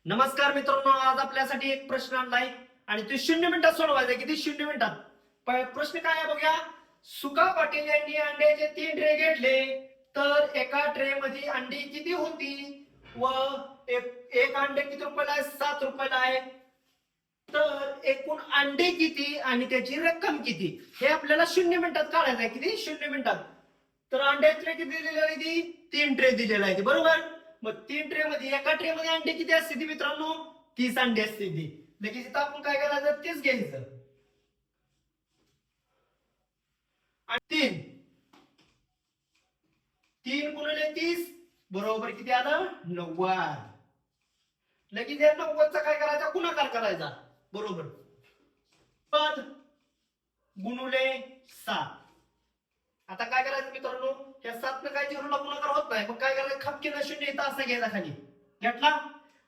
नमस्कार मित्रांनो, आज आपल्यासाठी एक प्रश्न आणलाय आणि ते 0 मिनिटात सोडवायचा आहे. किती 0 मिनिटात? प्रश्न काय आहे बघूया. सुका पाटील यांनी अंड्याचे 3 ट्रे घेतले तर एका ट्रे मध्ये अंडी किती होती व एक अंडे किती रुपयाला आहे? 7 रुपयाला आहे. तर एकूण अंडे किती आणि त्याची रक्कम किती हे आपल्याला 0 मिनिटात काढायचं आहे. किती 0 मिनिटात? तर अंडे ट्रे किती दिलेला आहे? ती 3 ट्रे दिलेला आहे, बरोबर. मग 3 ट्रे मध्ये एका ट्रे मध्ये अंडे किती असते ती मित्रांनो? 30 अंडे असते ती. लगेच इथं आपण काय करायचं? तेच घ्यायचं. आणि 3 गुणिले 30 बरोबर किती आलं? 90. लगेच या 90चा काय करायचा? गुणाकार करायचा, बरोबर. पद गुणुले 7. आता काय करायचं मित्रांनो? या 7 काय 0ला गुणाकार होत नाही, मग काय करायचं? खपकीनं 0 इथं असा घ्यायचा खाली. घेतला.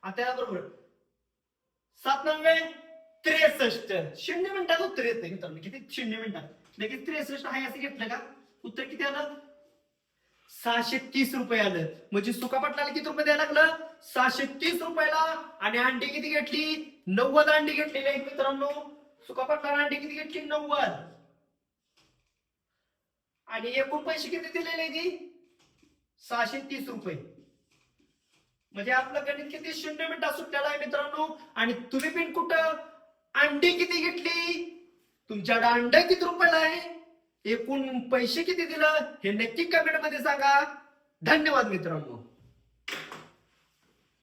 आता या बरोबर 7 9 63. 0 मिनिटात उत्तर येते मित्रांनो. किती? 0 मिनिटात लगेच 63 आहे असं घेतलं का उत्तर किती आलं? 630 रुपये आलं. म्हणजे सुका पाटलाला किती रुपये द्यायला लागलं? 630 रुपयाला. आणि अंडी किती घेतली? 90 अंडी घेतलेली आहेत मित्रांनो. सुका पाटलाला अंडी किती घेतली? 90. आणि एकूण पैसे किती दिलेले ती? 630 रुपये. म्हणजे आपलं गणित किती 0 मिनिटात सुटलेलं आहे मित्रांनो. आणि तुम्ही पण कुठं अंडी किती घेतली? तुमच्याकडे अंडे किती रुपयाला आहे? एकूण पैसे किती दिलं हे नक्की कमेंट मध्ये सांगा. धन्यवाद मित्रांनो.